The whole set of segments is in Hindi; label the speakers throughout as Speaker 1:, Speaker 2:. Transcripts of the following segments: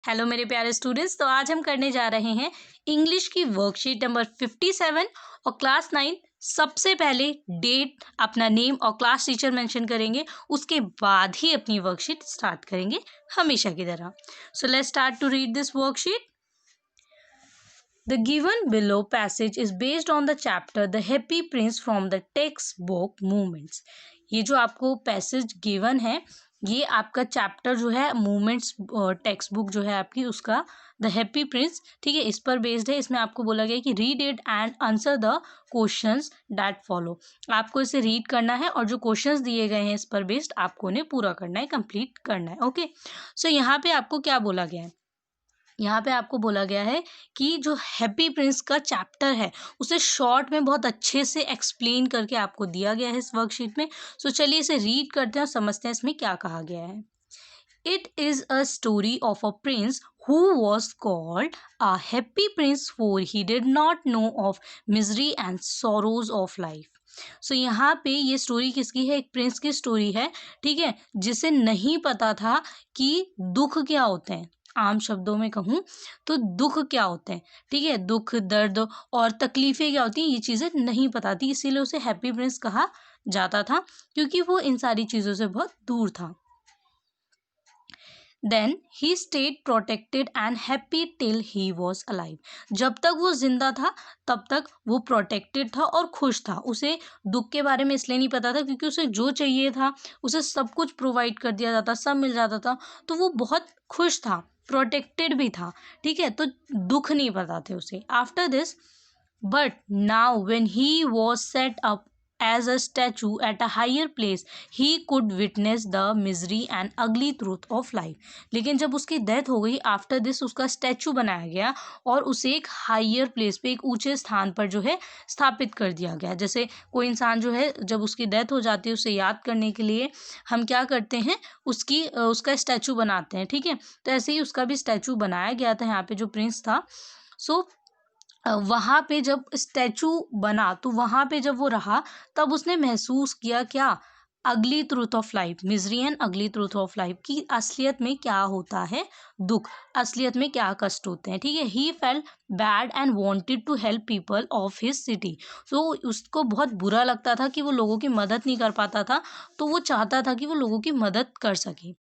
Speaker 1: हेलो मेरे प्यारे स्टूडेंट्स। तो आज हम करने जा रहे हैं इंग्लिश की वर्कशीट नंबर 57 और क्लास 9। सबसे पहले डेट, अपना नेम और क्लास टीचर मेंशन करेंगे, उसके बाद ही अपनी वर्कशीट स्टार्ट करेंगे हमेशा की तरह। So let's start to read this worksheet. The given below passage is based on the chapter The Happy Prince from the textbook Movements। ये जो आपको पैसेज गिवन है, ये आपका चैप्टर जो है मूवमेंट्स टेक्स्ट बुक जो है आपकी, उसका द हैप्पी प्रिंस, ठीक है, इस पर बेस्ड है। इसमें आपको बोला गया है कि read it and answer the questions that follow. आपको इसे रीड करना है और जो क्वेश्चंस दिए गए हैं इस पर बेस्ड आपको उन्हें पूरा करना है, कंप्लीट करना है। ओके, सो यहाँ पे आपको क्या बोला गया है? यहाँ पे आपको बोला गया है कि जो हैप्पी प्रिंस का चैप्टर है उसे शॉर्ट में बहुत अच्छे से एक्सप्लेन करके आपको दिया गया है इस वर्कशीट में। सो चलिए इसे रीड करते हैं और समझते हैं इसमें क्या कहा गया है। It is a story of a prince who was called a happy prince, for he did not know of misery and sorrows of life। सो यहाँ पे ये स्टोरी किसकी है? एक प्रिंस की स्टोरी है, ठीक है, जिसे नहीं पता था कि दुख क्या होते हैं। आम शब्दों में कहूँ तो दुख क्या होते हैं, ठीक है, दुख, दर्द और तकलीफें क्या होती हैं, ये चीज़ें नहीं पता थी, इसीलिए उसे हैप्पी प्रिंस कहा जाता था, क्योंकि वो इन सारी चीज़ों से बहुत दूर था। Then he stayed protected and happy till he was alive। जब तक वो जिंदा था तब तक वो प्रोटेक्टेड था और खुश था। उसे दुख के बारे में इसलिए नहीं पता था क्योंकि उसे जो चाहिए था उसे सब कुछ प्रोवाइड कर दिया जाता, सब मिल जाता था, तो वो बहुत खुश था, प्रोटेक्टेड भी था, ठीक है, तो दुख नहीं पता थे उसे। After this, but now when he was set up as a statue at a higher place, he could witness the misery and ugly truth of life। लेकिन जब उसकी डेथ हो गई, आफ्टर दिस उसका स्टैचू बनाया गया और उसे एक हायर प्लेस पे, एक ऊंचे स्थान पर जो है स्थापित कर दिया गया। जैसे कोई इंसान जो है जब उसकी डेथ हो जाती है उसे याद करने के लिए हम क्या करते हैं, उसका स्टैचू बनाते हैं, ठीक है, तो ऐसे ही उसका भी स्टैचू बनाया गया था यहाँ पे जो प्रिंस था। सो वहाँ पे जब स्टैचू बना तो वहाँ पे जब वो रहा तब उसने महसूस किया क्या? अगली truth of life, misery and अगली ट्रूथ ऑफ लाइफ, की असलियत में क्या होता है दुख, असलियत में क्या कष्ट होते हैं, ठीक है। He felt bad and wanted to help people of his city. तो उसको बहुत बुरा लगता था कि वो लोगों की मदद नहीं कर पाता था, तो वो चाहता था कि वो लोगों की मदद कर सके।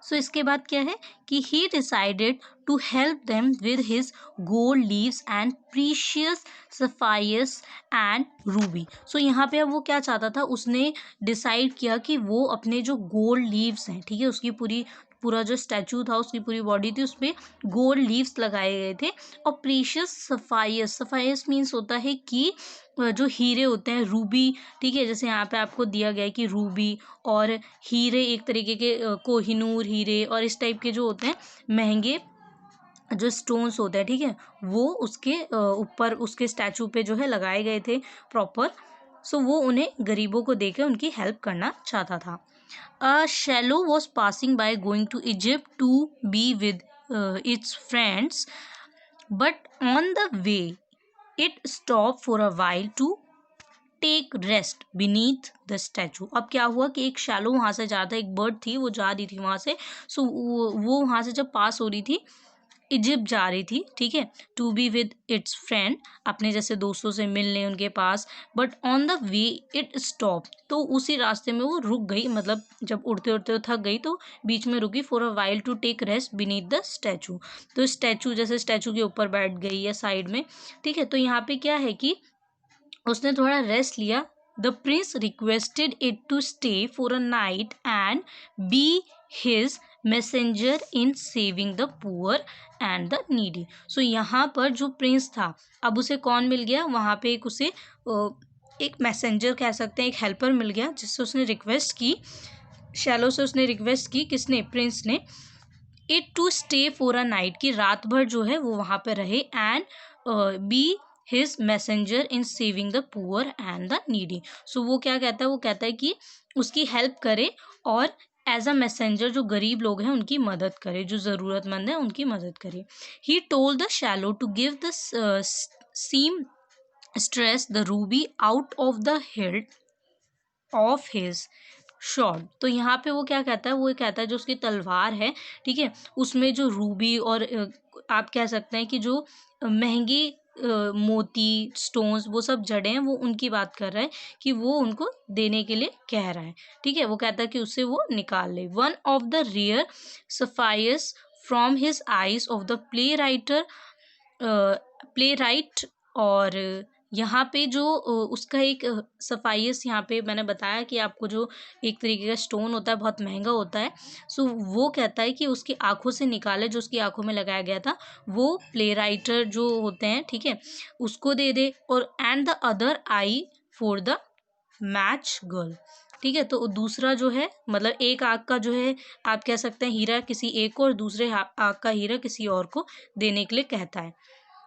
Speaker 1: सो इसके बाद क्या है कि he decided to help them with his gold leaves and precious sapphires and ruby. So यहाँ पे अब वो क्या चाहता था, उसने डिसाइड किया कि वो अपने जो गोल्ड लीव्स हैं, ठीक है, उसकी पूरा जो स्टैचू था, उसकी पूरी बॉडी थी, उसपे गोल्ड लीव्स लगाए गए थे। और प्रीशियस सफायर्स, सफायर्स मीन्स होता है कि जो हीरे होते हैं, रूबी, ठीक है, जैसे यहाँ पे आपको दिया गया है कि रूबी और हीरे एक तरीके के कोहिनूर हीरे और इस टाइप के जो होते हैं महंगे जो स्टोन्स होते हैं, ठीक है, वो उसके ऊपर उसके स्टैचू पे जो है लगाए गए थे प्रॉपर। सो वो उन्हें गरीबों को देकर उनकी हेल्प करना चाहता था। A swallow was passing by going to Egypt to be with its friends, but on the way it stop for a while to take rest beneath the statue. अब क्या हुआ कि एक शैलो वहाँ से जा रहा था, एक बर्ड थी वो जा रही थी वहाँ से। सो वो वहाँ से जब पास हो रही थी, इजिप्ट जा रही थी, ठीक है, to be with its friend, अपने जैसे दोस्तों से मिलने उनके पास। But on the way it stop, तो उसी रास्ते में वो रुक गई, मतलब जब उड़ते उड़ते थक गई तो बीच में रुकी। For a while to take rest beneath the statue, तो स्टैचू जैसे स्टैचू के ऊपर बैठ गई या साइड में, ठीक है। तो यहाँ पे क्या है कि उसने थोड़ा रेस्ट लिया। The prince requested it to stay for a night and be his messenger in saving the poor and the needy. So यहाँ पर जो प्रिंस था, अब उसे कौन मिल गया वहाँ पे? एक मैसेंजर कह सकते हैं, एक हेल्पर मिल गया, जिससे उसने रिक्वेस्ट की, शैलो से उसने रिक्वेस्ट की, किसने? प्रिंस ने। It to stay for a night, की रात भर जो है वो वहाँ पे रहे, and be his messenger in saving the poor and the needy. So वो क्या कहता है? वो कहता है कि उसकी हेल्प करे और एज अ मैसेंजर जो गरीब लोग हैं उनकी मदद करे, जो ज़रूरतमंद है उनकी मदद करे। He told the swallow to give the seamstress the ruby out of the hilt of his sword. तो यहाँ पे वो क्या कहता है, वो कहता है जो उसकी तलवार है, ठीक है, उसमें जो रूबी और आप कह सकते हैं कि जो महंगी मोती स्टोन्स वो सब जड़े हैं, वो उनकी बात कर रहा है कि वो उनको देने के लिए कह रहा है, ठीक है। वो कहता है कि उससे वो निकाल ले। One of the rare sapphires from his eyes of the playwright. और यहाँ पे जो उसका एक सफाइस, यहाँ पे मैंने बताया कि आपको जो एक तरीके का स्टोन होता है बहुत महंगा होता है, सो वो कहता है कि उसकी आंखों से निकाले, जो उसकी आंखों में लगाया गया था, वो प्ले राइटर जो होते हैं, ठीक है, उसको दे दे। और and the other I for the match girl, ठीक है। तो दूसरा जो है, मतलब एक आग का जो है आप कह सकते हैं हीरा किसी एक को, और दूसरे आग का हीरा किसी और को देने के लिए कहता है।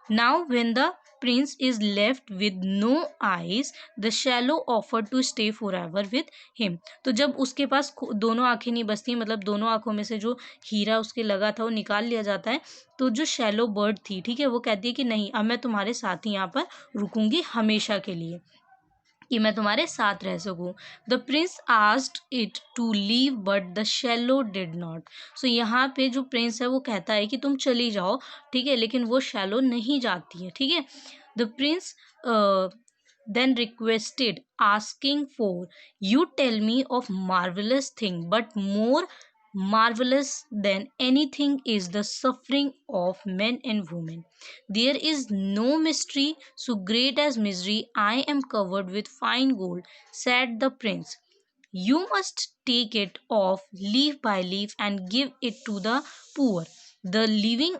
Speaker 1: Now, when the prince is left with no eyes, the shallow offered to stay forever with him. तो जब उसके पास दोनों आंखें नहीं बचती, मतलब दोनों आंखों में से जो हीरा उसके लगा था वो निकाल लिया जाता है, तो जो शैलो बर्ड थी, ठीक है, वो कहती है कि नहीं, अब मैं तुम्हारे साथ ही यहाँ पर रुकूंगी हमेशा के लिए, कि मैं तुम्हारे साथ रह सकूं। The prince asked it to leave but the swallow did not. So यहाँ पे जो प्रिंस है वो कहता है कि तुम चली जाओ, ठीक है, लेकिन वो शैलो नहीं जाती है, ठीक है। The Prince then requested, asking for, you tell me of marvelous thing, but more marvelous than anything is the suffering of men and women. There is no mystery so great as misery. I am covered with fine gold, said the prince. You must take it off leaf by leaf and give it to the poor. The living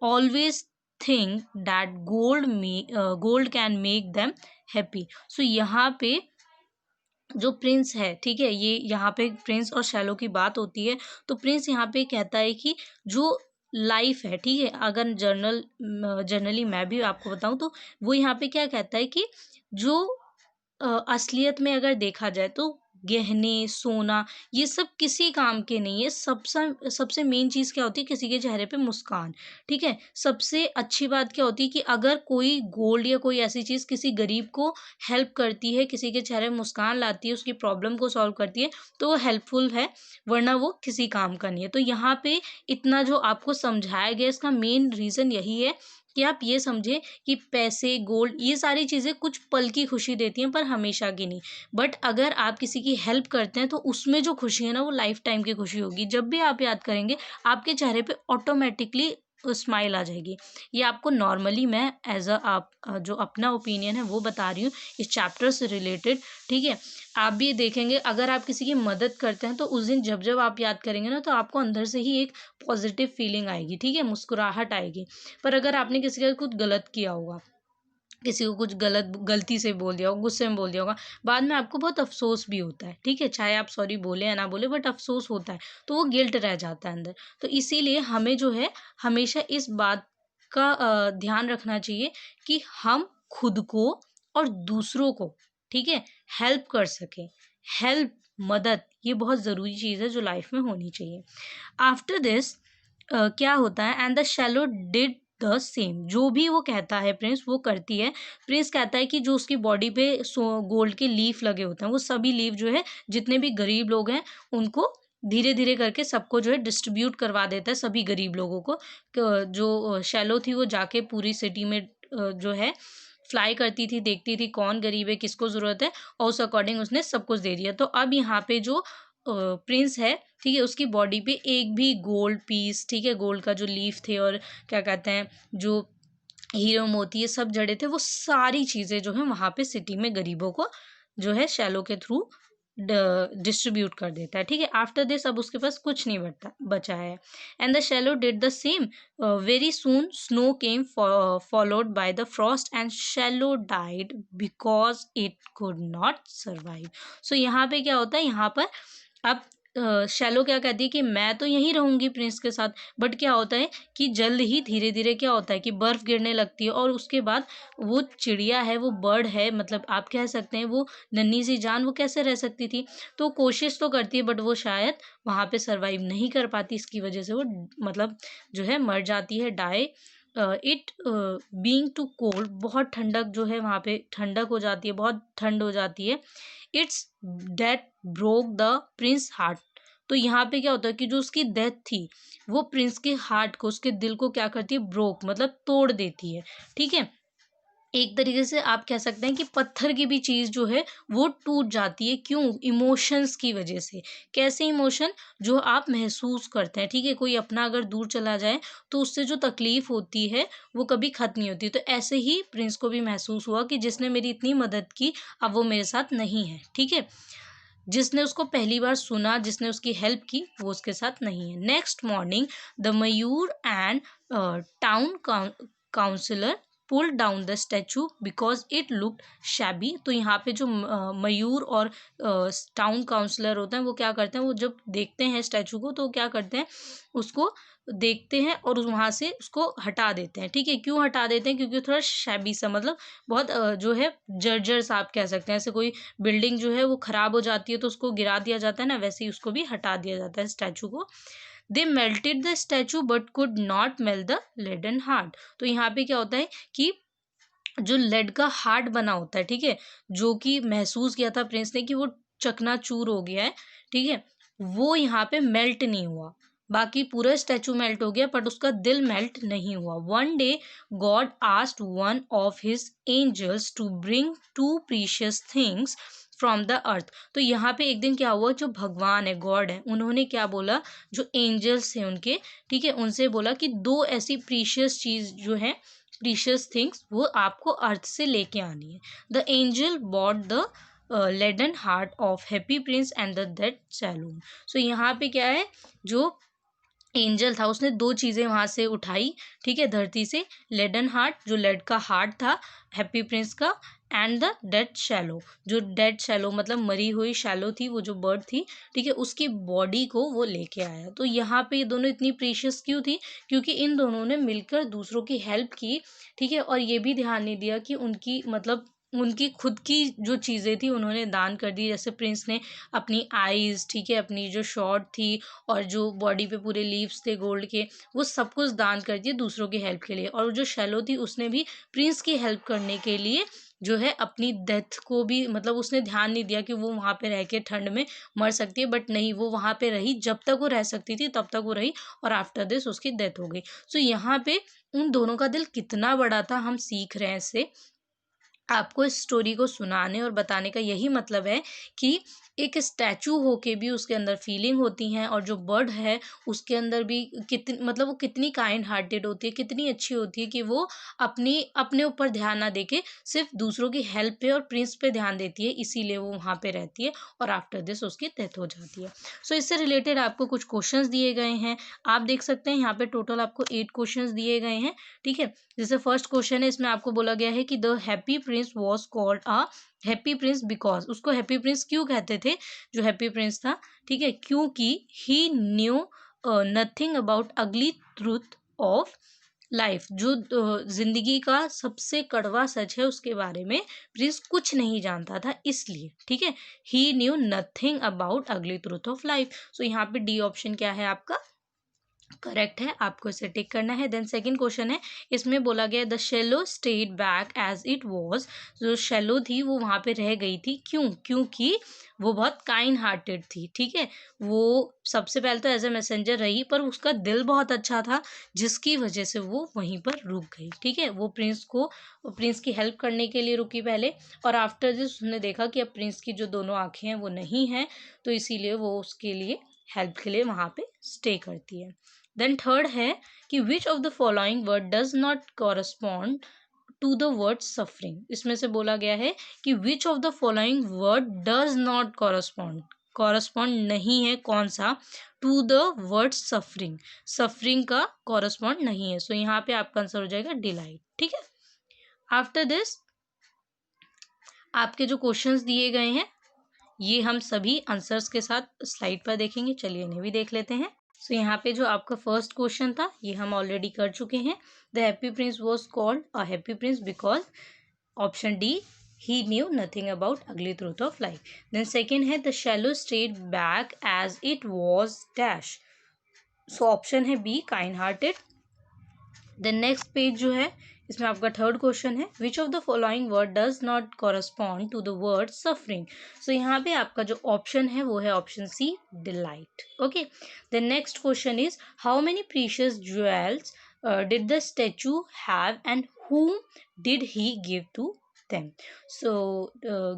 Speaker 1: always think that gold can make them happy. So यहाँ पे जो प्रिंस है, ठीक है, ये यहाँ पे प्रिंस और शैलो की बात होती है। तो प्रिंस यहाँ पे कहता है कि जो लाइफ है, ठीक है, अगर जनरली मैं भी आपको बताऊं तो वो यहाँ पे क्या कहता है कि जो असलियत में अगर देखा जाए तो गहने सोना ये सब किसी काम के नहीं है। सबसे सबसे मेन चीज़ क्या होती है, किसी के चेहरे पे मुस्कान, ठीक है। सबसे अच्छी बात क्या होती है कि अगर कोई गोल्ड या कोई ऐसी चीज़ किसी गरीब को हेल्प करती है, किसी के चेहरे में मुस्कान लाती है, उसकी प्रॉब्लम को सॉल्व करती है, तो वो हेल्पफुल है, वरना वो किसी काम का नहीं है। तो यहाँ पे इतना जो आपको समझाया गया, इसका मेन रीज़न यही है कि आप ये समझें कि पैसे गोल्ड ये सारी चीज़ें कुछ पल की खुशी देती हैं, पर हमेशा की नहीं। बट अगर आप किसी की हेल्प करते हैं तो उसमें जो खुशी है ना, वो लाइफ टाइम की खुशी होगी। जब भी आप याद करेंगे आपके चेहरे पे ऑटोमेटिकली स्माइल आ जाएगी। ये आपको नॉर्मली मैं एज अ आप जो अपना ओपिनियन है वो बता रही हूँ इस चैप्टर से रिलेटेड, ठीक है। आप भी देखेंगे अगर आप किसी की मदद करते हैं तो उस दिन जब जब आप याद करेंगे ना, तो आपको अंदर से ही एक पॉजिटिव फीलिंग आएगी, ठीक है, मुस्कुराहट आएगी। पर अगर आपने किसी का कुछ गलत किया होगा, किसी को कुछ गलती से बोल दिया होगा, गुस्से में बोल दिया होगा, बाद में आपको बहुत अफसोस भी होता है, ठीक है, चाहे आप सॉरी बोले या ना बोले, बट अफसोस होता है, तो वो गिल्ट रह जाता है अंदर। तो इसीलिए हमें जो है हमेशा इस बात का ध्यान रखना चाहिए कि हम खुद को और दूसरों को, ठीक है, हेल्प कर सकें। हेल्प, मदद, ये बहुत ज़रूरी चीज़ है जो लाइफ में होनी चाहिए। आफ्टर दिस क्या होता है, and the swallow did the same. जो भी वो कहता है प्रिंस वो करती है। प्रिंस कहता है कि जो उसकी बॉडी पे गोल्ड के लीफ लगे होते हैं, वो सभी लीफ जो है जितने भी गरीब लोग हैं उनको धीरे धीरे करके सबको जो है डिस्ट्रीब्यूट करवा देता है, सभी गरीब लोगों को। जो शैलो थी वो जाके पूरी सिटी में जो है फ्लाई करती थी, देखती थी कौन गरीब है, किसको ज़रूरत है, और उस अकॉर्डिंग उसने सब कुछ दे दिया। तो अब यहाँ पे जो प्रिंस है, ठीक है, उसकी बॉडी पे एक भी गोल्ड पीस, ठीक है, गोल्ड का जो लीफ थे और क्या कहते हैं जो हीरो मोती ये सब जड़े थे, वो सारी चीज़ें जो हैं वहाँ पे सिटी में गरीबों को जो है शैलो के थ्रू डिस्ट्रीब्यूट कर देता है, ठीक है। आफ्टर दिस अब उसके पास कुछ नहीं बचा है। And the swallow did the same. Very soon snow came followed by the frost and swallow died because it could not survive. So यहाँ पे क्या होता है, यहाँ पर अब शैलो क्या कहती है कि मैं तो यहीं रहूंगी प्रिंस के साथ, बट क्या होता है कि जल्द ही धीरे धीरे क्या होता है कि बर्फ गिरने लगती है, और उसके बाद वो चिड़िया है, वो बर्ड है, मतलब आप कह सकते हैं वो नन्ही सी जान वो कैसे रह सकती थी। तो कोशिश तो करती है बट वो शायद वहाँ पे सरवाइव नहीं कर पाती, इसकी वजह से वो मतलब जो है मर जाती है, die. It being too cold, बहुत ठंडक जो है वहाँ पे ठंडक हो जाती है, बहुत ठंड हो जाती है। Its death broke the prince heart. तो यहाँ पे क्या होता है कि जो उसकी डेथ थी वो प्रिंस के हार्ट को, उसके दिल को क्या करती है, ब्रोक मतलब तोड़ देती है। ठीक है, एक तरीके से आप कह सकते हैं कि पत्थर की भी चीज़ जो है वो टूट जाती है। क्यों? इमोशंस की वजह से। कैसे इमोशन? जो आप महसूस करते हैं। ठीक है, कोई अपना अगर दूर चला जाए तो उससे जो तकलीफ होती है वो कभी खत्म नहीं होती। तो ऐसे ही प्रिंस को भी महसूस हुआ कि जिसने मेरी इतनी मदद की अब वो मेरे साथ नहीं है। ठीक है, जिसने उसको पहली बार सुना, जिसने उसकी हेल्प की, वो उसके साथ नहीं है। Next morning the mayor and town councillor pull down the statue because it looked shabby. तो यहाँ पे जो मयूर और टाउन काउंसलर होते हैं वो क्या करते हैं, वो जब देखते हैं स्टैचू को तो वो क्या करते हैं, उसको देखते हैं और वहाँ से उसको हटा देते हैं। ठीक है, क्यों हटा देते हैं? क्योंकि थोड़ा शैबी सा, मतलब बहुत जो है जर्जर सा आप कह सकते हैं। ऐसे कोई बिल्डिंग जो है वो खराब हो जाती है तो उसको गिरा दिया जाता है ना, वैसे ही उसको भी हटा दिया जाता है स्टैचू को। They melted the statue but could not melt the leaden heart. तो यहाँ पे क्या होता है कि जो लेड का हार्ट बना होता है, ठीक है, जो कि महसूस किया था प्रिंस ने कि वो चकनाचूर हो गया है, ठीक है, वो यहाँ पे मेल्ट नहीं हुआ। बाकी पूरा स्टैचू मेल्ट हो गया बट उसका दिल मेल्ट नहीं हुआ। One day God asked one of his angels to bring two precious things from the earth. तो यहाँ पे एक दिन क्या हुआ, जो भगवान है, गॉड है, उन्होंने क्या बोला, जो एंजल्स हैं उनके, ठीक है, उनसे बोला कि दो ऐसी प्रीशियस चीज जो है, प्रीशियस थिंग्स, वो आपको अर्थ से लेके आनी है। The angel brought the leaden heart of happy prince and the dead swallow. So यहाँ पे क्या है, जो एंजल था उसने दो चीज़ें वहाँ से उठाई, ठीक है, धरती से, लेडन हार्ट, जो लेड का हार्ट था हैप्पी प्रिंस का, एंड द डेड शैलो, जो डेड शैलो मतलब मरी हुई शैलो थी, वो जो बर्ड थी, ठीक है, उसकी बॉडी को वो लेके आया। तो यहाँ पे ये दोनों इतनी प्रीशियस क्यों थी? क्योंकि इन दोनों ने मिलकर दूसरों की हेल्प की, ठीक है, और ये भी ध्यान नहीं दिया कि उनकी मतलब उनकी खुद की जो चीज़ें थी उन्होंने दान कर दी। जैसे प्रिंस ने अपनी आईज़, ठीक है, अपनी जो शॉर्ट थी और जो बॉडी पे पूरे लीव्स थे गोल्ड के, वो सब कुछ दान कर दिए दूसरों की हेल्प के लिए। और जो शैलो थी उसने भी प्रिंस की हेल्प करने के लिए जो है अपनी डेथ को भी, मतलब उसने ध्यान नहीं दिया कि वो वहाँ पे रह के ठंड में मर सकती है, बट नहीं, वो वहाँ पे रही, जब तक वो रह सकती थी तब तक वो रही, और आफ्टर दिस उसकी डेथ हो गई। सो यहाँ पे उन दोनों का दिल कितना बड़ा था, हम सीख रहे हैं इससे। आपको इस स्टोरी को सुनाने और बताने का यही मतलब है कि एक स्टैचू होके भी उसके अंदर फीलिंग होती हैं, और जो बर्ड है उसके अंदर भी कितनी, मतलब वो कितनी काइंड हार्टेड होती है, कितनी अच्छी होती है कि वो अपनी अपने ऊपर ध्यान ना देके सिर्फ दूसरों की हेल्प पे और प्रिंस पे ध्यान देती है, इसीलिए वो वहाँ पे रहती है और आफ्टर दिस उसकी डेथ हो जाती है। सो इससे रिलेटेड आपको कुछ क्वेश्चंस दिए गए हैं, आप देख सकते हैं यहाँ पे टोटल आपको 8 क्वेश्चंस दिए गए हैं। ठीक है, जैसे फर्स्ट क्वेश्चन है, इसमें आपको बोला गया है कि the happy prince was called a happy prince because, उसको हैप्पी प्रिंस क्यों कहते थे, जो हैप्पी प्रिंस था, ठीक है, क्योंकि ही knew nothing about ugly truth of life, जो जिंदगी का सबसे कड़वा सच है उसके बारे में प्रिंस कुछ नहीं जानता था, इसलिए। ठीक है, ही knew nothing about ugly truth of life. सो यहाँ पे डी ऑप्शन क्या है आपका, करेक्ट है, आपको इसे टिक करना है। देन सेकंड क्वेश्चन है, इसमें बोला गया the swallow stayed back as it was, जो शेलो थी वो वहाँ पे रह गई थी, क्यों? क्योंकि वो बहुत काइंड हार्टेड थी। ठीक है, वो सबसे पहले तो एज ए मैसेंजर रही, पर उसका दिल बहुत अच्छा था जिसकी वजह से वो वहीं पर रुक गई। ठीक है, वो प्रिंस की हेल्प करने के लिए रुकी पहले, और आफ्टर दिस उसने देखा कि अब प्रिंस की जो दोनों आँखें हैं वो नहीं हैं, तो इसीलिए वो उसके लिए हेल्प के लिए वहाँ पे स्टे करती है। देन थर्ड है कि which of the following word does not correspond to the word suffering. इसमें से बोला गया है कि which of the following word does not correspond नहीं है, कौन सा, to the word suffering, suffering का कॉरस्पॉन्ड नहीं है। सो यहाँ पे आपका आंसर हो जाएगा डिलाइट। ठीक है, आफ्टर दिस आपके जो क्वेश्चंस दिए गए हैं ये हम सभी आंसर्स के साथ स्लाइड पर देखेंगे, चलिए इन्हें भी देख लेते हैं। सो यहाँ पे जो आपका फर्स्ट क्वेश्चन था ये हम ऑलरेडी कर चुके हैं। The happy prince was called a happy prince because, option D, he knew nothing about ugly truth of life. Then second है the swallow stayed back as it was dash, so option है B, kind hearted. Then next page जो है इसमें आपका थर्ड क्वेश्चन है, which of the following word does not correspond to the word suffering. So यहाँ पे आपका जो ऑप्शन है वो है option C, delight. Okay, the next question is, how many precious jewels did the statue have and whom did he give to them। So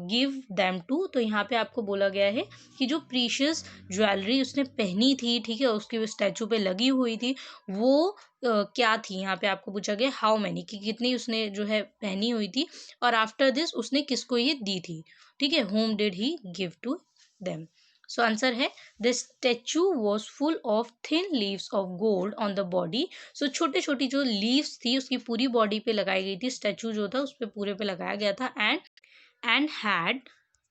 Speaker 1: give them to, तो यहाँ पे आपको बोला गया है कि जो प्रीशियस ज्वेलरी उसने पहनी थी, ठीक है, उसके स्टैचू पे लगी हुई थी, वो क्या थी। यहाँ पे आपको पूछा गया हाउ मैनी, कि कितनी उसने जो है पहनी हुई थी, और आफ्टर दिस उसने किसको ये दी थी, ठीक है, whom did he give to them। So answer है, the statue was full of thin leaves of gold on the body. So छोटी छोटी जो लीव्स थी उसकी पूरी बॉडी पे लगाई गई थी, स्टैचू जो था उस पर पूरे पे लगाया गया था, and had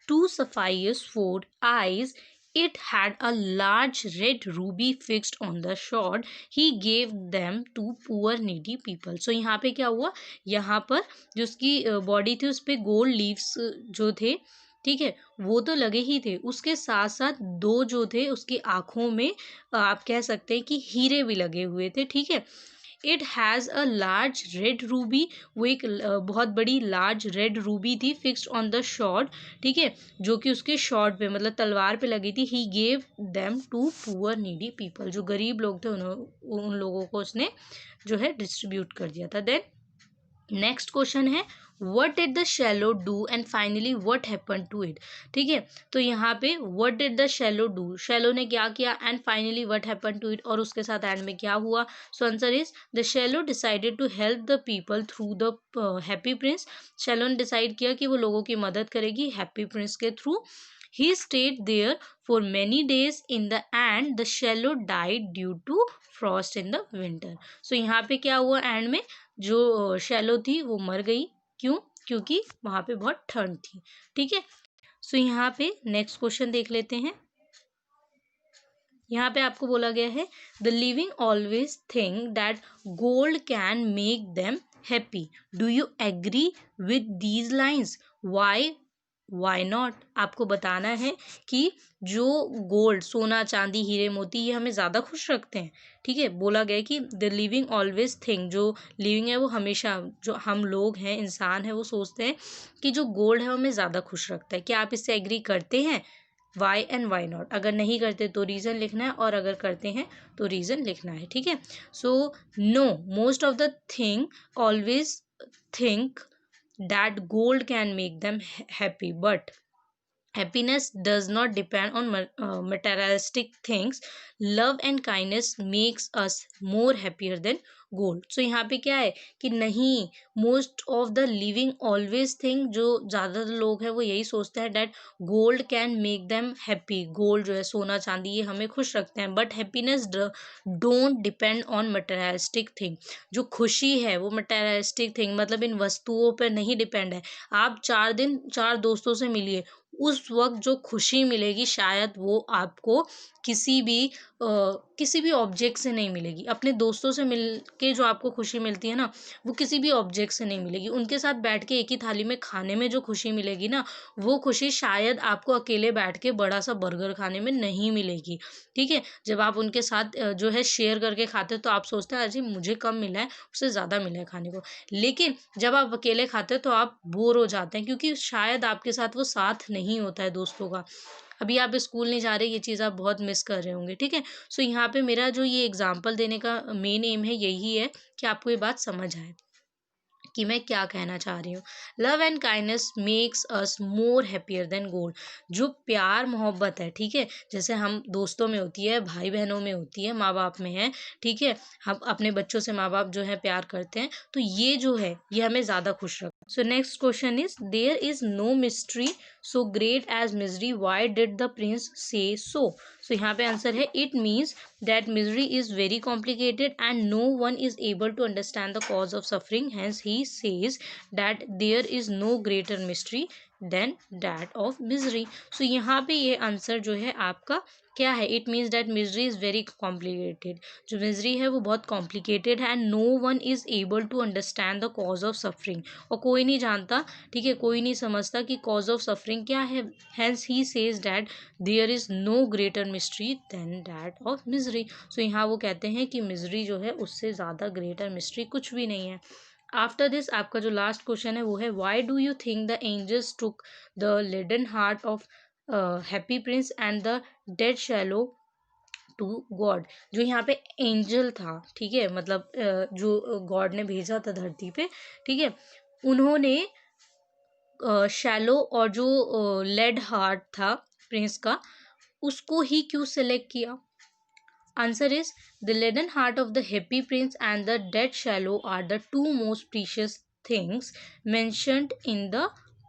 Speaker 1: two sapphires for eyes. It had a large red ruby fixed on the sword. He gave them to poor needy people. So यहाँ पे क्या हुआ, यहाँ पर जो उसकी बॉडी थी उस पर गोल्ड लीव्स जो थे, ठीक है, वो तो लगे ही थे, उसके साथ साथ दो जो थे उसकी आंखों में आप कह सकते हैं कि हीरे भी लगे हुए थे, ठीक है। It has a large red Ruby, वो एक बहुत बड़ी लार्ज रेड रूबी थी, फिक्स्ड ऑन द शॉर्ट, ठीक है, जो कि उसके शॉर्ट पे मतलब तलवार पे लगी थी। He gave them to poor needy people, जो गरीब लोग थे उन लोगों को उसने जो है डिस्ट्रीब्यूट कर दिया था। Then next question is, what did the swallow do and finally what happen to it. ठीक है, तो यहाँ पे what did the swallow do, swallow ने क्या किया, and finally what happen to it, और उसके साथ एंड में क्या हुआ। So answer is, the swallow decided to help the people through the happy prince. Swallow ने डिसाइड किया कि वो लोगों की मदद करेगी हैप्पी प्रिंस के through. He stayed there for many days. In the end, the shallow died due to frost in the winter. So यहाँ पे क्या हुआ, एंड में जो शैलो थी वो मर गई, क्यों, क्योंकि वहाँ पे बहुत ठंड थी, ठीक है। सो यहाँ पे नेक्स्ट क्वेश्चन देख लेते हैं। यहाँ पे आपको बोला गया है, the living always think that gold can make them happy. Do you agree with these lines, why not. आपको बताना है कि जो गोल्ड, सोना चांदी हीरे मोती, ये हमें ज़्यादा खुश रखते हैं, ठीक है। बोला गया कि द लिविंग ऑलवेज थिंक, जो लिविंग है वो हमेशा, जो हम लोग हैं, इंसान है, वो सोचते हैं कि जो गोल्ड है वो हमें ज़्यादा खुश रखता है। क्या आप इससे एग्री करते हैं, वाई एंड वाई नॉट। अगर नहीं करते तो रीज़न लिखना है, और अगर करते हैं तो रीज़न लिखना है, ठीक है। So no, most of the thing always think that gold can make them happy, but happiness does not depend on materialistic things. Love and kindness makes us more happier than gold. So यहाँ पे क्या है कि नहीं, most of the living always think, जो ज़्यादातर लोग हैं वो यही सोचते हैं that gold can make them happy, gold जो है, सोना चांदी, ये हमें खुश रखते हैं, but happiness don't depend on materialistic thing। जो खुशी है वो materialistic thing मतलब इन वस्तुओं पर नहीं डिपेंड है। आप 4 दिन 4 दोस्तों से मिलिए, उस वक्त जो खुशी मिलेगी शायद वो आपको किसी भी ऑब्जेक्ट से नहीं मिलेगी। अपने दोस्तों से मिल के जो आपको खुशी मिलती है ना, वो किसी भी ऑब्जेक्ट से नहीं मिलेगी। उनके साथ बैठ के एक ही थाली में खाने में जो खुशी मिलेगी ना, वो खुशी शायद आपको अकेले बैठ के बड़ा सा बर्गर खाने में नहीं मिलेगी, ठीक है। जब आप उनके साथ जो है शेयर करके खाते हो तो आप सोचते हैं अजी मुझे कम मिला है, उससे ज़्यादा मिला है खाने को। लेकिन जब आप अकेले खाते हो तो आप बोर हो जाते हैं, क्योंकि शायद आपके साथ वो साथ नहीं होता है दोस्तों का। अभी आप स्कूल नहीं जा रहे, ये चीज़ आप बहुत मिस कर रहे होंगे, ठीक है। सो यहाँ पे मेरा जो ये एग्जाम्पल देने का मेन एम है यही है कि आपको ये बात समझ आए कि मैं क्या कहना चाह रही हूँ। Love and kindness makes us more happier than gold. जो प्यार मोहब्बत है, ठीक है, जैसे हम दोस्तों में होती है, भाई बहनों में होती है, माँ बाप में है, ठीक है, हम अपने बच्चों से माँ बाप जो है प्यार करते हैं, तो ये जो है ये हमें ज़्यादा खुश रखता है। So next question is, there is no mystery so great as misery, why did the prince say so. So यहाँ पे आंसर है, it means that misery is very complicated and no one is able to understand the cause of suffering, hence he says that there is no greater mystery then that of misery. So यहाँ पे ये आंसर जो है आपका क्या है, it means that misery is very complicated. जो मिजरी है वो बहुत कॉम्प्लिकेटेड है and no one is able to understand the cause of suffering, और कोई नहीं जानता, ठीक है, कोई नहीं समझता कि कॉज ऑफ सफरिंग क्या है। Hence he says that there is no greater mystery than that of misery. So यहाँ वो कहते हैं कि मिजरी जो है उससे ज़्यादा ग्रेटर मिस्ट्री कुछ भी नहीं है। आफ्टर दिस आपका जो लास्ट क्वेश्चन है वो है, why do you think the angels took the leaden heart of happy prince and the dead swallow to God. जो यहाँ पे एंजल था, ठीक है, मतलब जो गॉड ने भेजा था धरती पे, ठीक है, उन्होंने शैलो और जो लेड हार्ट था प्रिंस का, उसको ही क्यों सेलेक्ट किया? Answer is, the leaden heart of the happy prince and the dead shallow are the two most precious things mentioned in the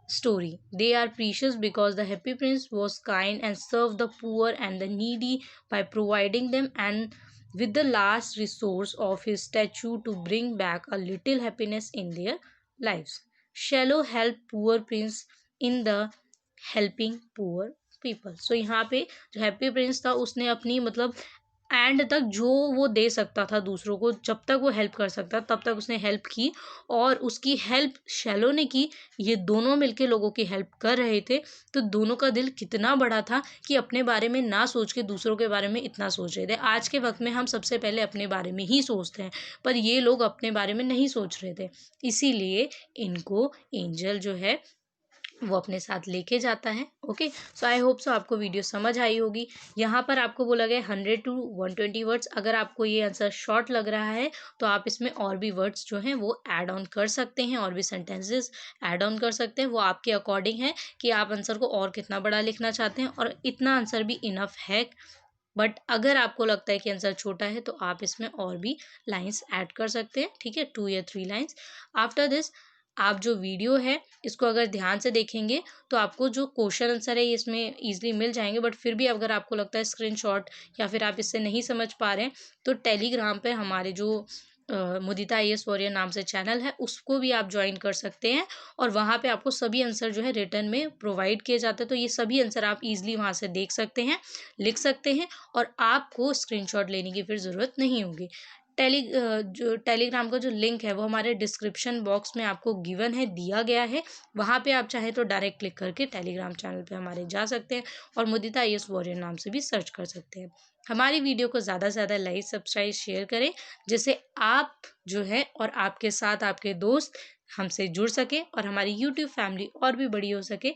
Speaker 1: story. They are precious because the happy prince was kind and served the poor and the needy by providing them and with the last resource of his statue to bring back a little happiness in their lives. Shallow helped poor prince in the helping poor people. So यहाँ पे जो हैप्पी प्रिंस था उसने अपनी मतलब एंड तक जो वो दे सकता था दूसरों को, जब तक वो हेल्प कर सकता तब तक उसने हेल्प की, और उसकी हेल्प शैलो ने की। ये दोनों मिलके लोगों की हेल्प कर रहे थे, तो दोनों का दिल कितना बड़ा था कि अपने बारे में ना सोच के दूसरों के बारे में इतना सोच रहे थे। आज के वक्त में हम सबसे पहले अपने बारे में ही सोचते हैं, पर ये लोग अपने बारे में नहीं सोच रहे थे, इसीलिए इनको एंजल जो है वो अपने साथ लेके जाता है। Okay, so I hope so आपको वीडियो समझ आई होगी। यहाँ पर आपको बोला गया 100 to 120 वर्ड्स। अगर आपको ये आंसर शॉर्ट लग रहा है तो आप इसमें और भी वर्ड्स जो हैं वो ऐड ऑन कर सकते हैं, और भी सेंटेंसेस ऐड ऑन कर सकते हैं। वो आपके अकॉर्डिंग है कि आप आंसर को और कितना बड़ा लिखना चाहते हैं, और इतना आंसर भी इनफ है। बट अगर आपको लगता है कि आंसर छोटा है तो आप इसमें और भी लाइंस ऐड कर सकते हैं, ठीक है, 2 या 3 लाइंस। आफ्टर दिस आप जो वीडियो है इसको अगर ध्यान से देखेंगे तो आपको जो क्वेश्चन आंसर है ये इसमें ईजिली मिल जाएंगे। बट फिर भी अगर आपको लगता है स्क्रीनशॉट या फिर आप इससे नहीं समझ पा रहे हैं तो टेलीग्राम पे हमारे जो मुदिता IAS वॉरियर नाम से चैनल है उसको भी आप ज्वाइन कर सकते हैं, और वहाँ पे आपको सभी आंसर जो है रिटर्न में प्रोवाइड किए जाते हैं। तो ये सभी आंसर आप इजीली वहाँ से देख सकते हैं, लिख सकते हैं, और आपको स्क्रीनशॉट लेने की फिर ज़रूरत नहीं होगी। जो टेलीग्राम का जो लिंक है वो हमारे डिस्क्रिप्शन बॉक्स में आपको गिवन है, दिया गया है। वहाँ पे आप चाहें तो डायरेक्ट क्लिक करके टेलीग्राम चैनल पे हमारे जा सकते हैं, और मुदिता IAS वॉरियर नाम से भी सर्च कर सकते हैं। हमारी वीडियो को ज़्यादा से ज़्यादा लाइक, सब्सक्राइब, शेयर करें, जिससे आप जो है और आपके साथ आपके दोस्त हमसे जुड़ सके और हमारी यूट्यूब फैमिली और भी बड़ी हो सके।